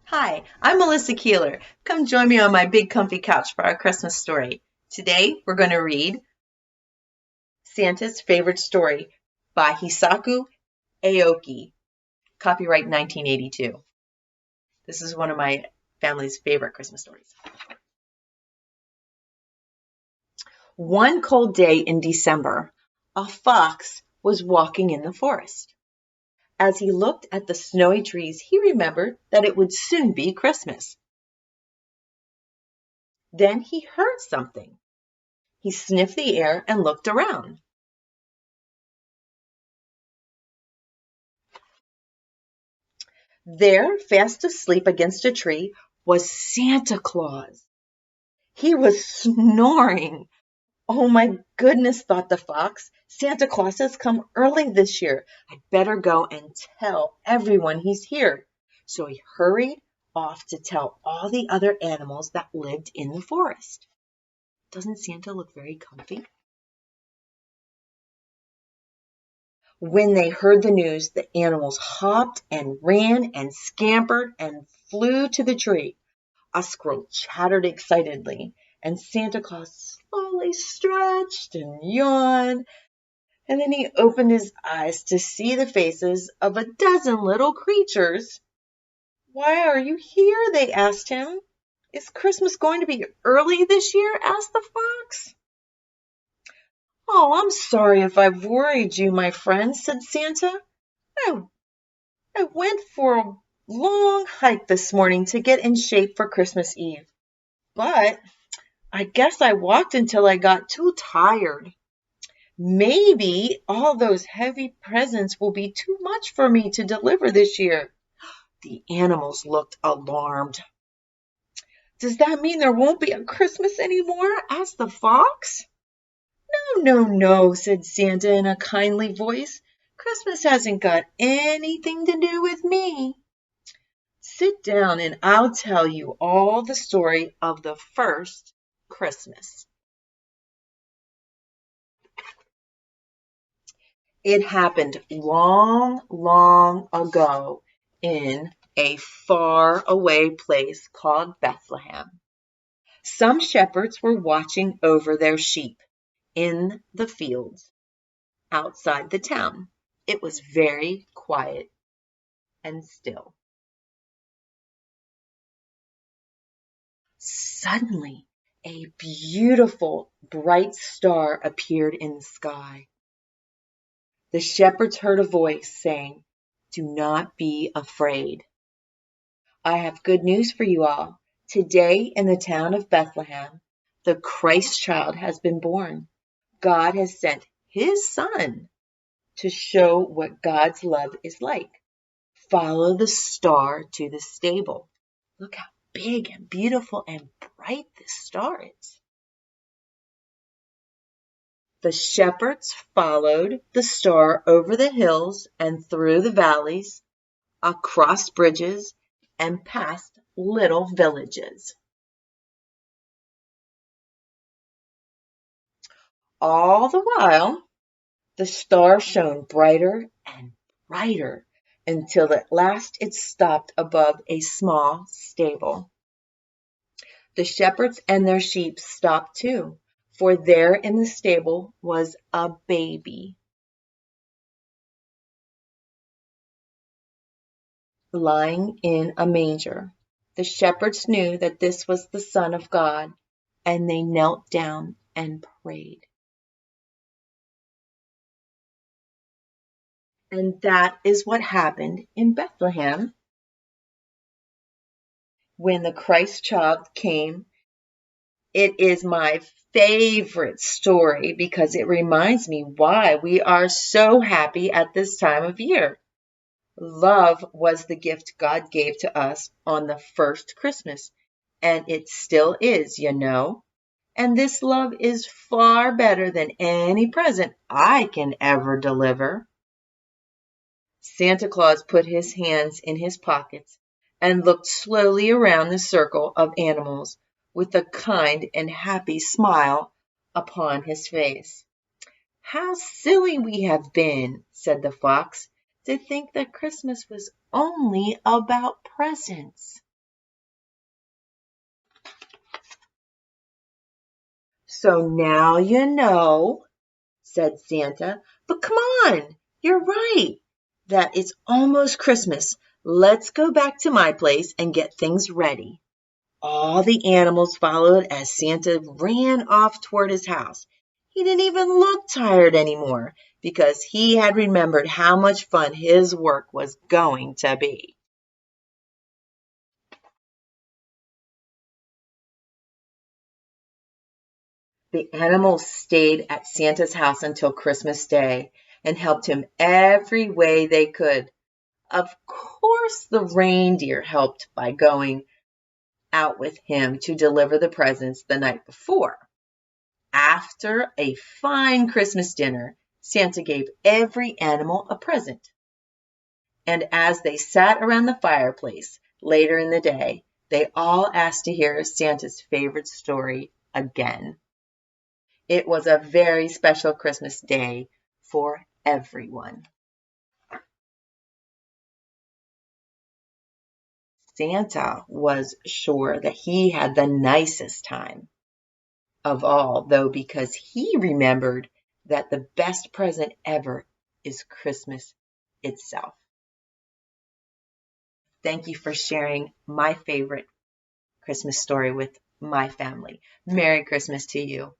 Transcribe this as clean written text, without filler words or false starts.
Hi, I'm Melissa Keylor. Come join me on my big comfy couch for our Christmas story. Today we're going to read Santa's Favorite Story by Hisaku Aoki, copyright 1982. This is one of my family's favorite Christmas stories. One cold day in December, a fox was walking in the forest. As he looked at the snowy trees, he remembered that it would soon be Christmas. Then he heard something. He sniffed the air and looked around. There, fast asleep against a tree, was Santa Claus. He was snoring. Oh my goodness, thought the fox. Santa Claus has come early this year. I'd better go and tell everyone he's here. So he hurried off to tell all the other animals that lived in the forest. Doesn't Santa look very comfy? When they heard the news, the animals hopped and ran and scampered and flew to the tree. A squirrel chattered excitedly, and Santa Claus slowly stretched and yawned, and then he opened his eyes to see the faces of a dozen little creatures. "Why are you here?" they asked him. "Is Christmas going to be early this year?" asked the fox. "Oh, I'm sorry if I've worried you, my friend," said Santa. I, I went for a long hike this morning to get in shape for Christmas Eve, but I guess I walked until I got too tired. Maybe all those heavy presents will be too much for me to deliver this year." The animals looked alarmed. "Does that mean there won't be a Christmas anymore?" asked the fox. No, no, said Santa in a kindly voice. "Christmas hasn't got anything to do with me. Sit down and I'll tell you all the story of the first Christmas. It happened long, long ago in a far away place called Bethlehem. Some shepherds were watching over their sheep in the fields outside the town. It was very quiet and still. Suddenly, a beautiful, bright star appeared in the sky. The shepherds heard a voice saying, "Do not be afraid. I have good news for you all. Today in the town of Bethlehem, the Christ child has been born. God has sent his son to show what God's love is like. Follow the star to the stable." Look how big and beautiful and bright this star is. The shepherds followed the star over the hills and through the valleys, across bridges, and past little villages. All the while, the star shone brighter and brighter until at last it stopped above a small stable. The shepherds and their sheep stopped too, for there in the stable was a baby lying in a manger. The shepherds knew that this was the Son of God, and they knelt down and prayed. And that is what happened in Bethlehem when the Christ child came. It is my favorite story because it reminds me why we are so happy at this time of year. Love was the gift God gave to us on the first Christmas, and it still is, you know. And this love is far better than any present I can ever deliver. Santa Claus put his hands in his pockets and looked slowly around the circle of animals with a kind and happy smile upon his face. "How silly we have been," said the fox, "to think that Christmas was only about presents." "So now you know," said Santa. "But come on, you're right that it's almost Christmas. Let's go back to my place and get things ready." All the animals followed as Santa ran off toward his house. He didn't even look tired anymore because he had remembered how much fun his work was going to be. The animals stayed at Santa's house until Christmas Day and helped him every way they could. Of course, the reindeer helped by going out with him to deliver the presents the night before. After a fine Christmas dinner, Santa gave every animal a present. And as they sat around the fireplace later in the day, they all asked to hear Santa's favorite story again. It was a very special Christmas day for everyone. Santa was sure that he had the nicest time of all, though, because he remembered that the best present ever is Christmas itself. Thank you for sharing my favorite Christmas story with my family. Merry Christmas to you.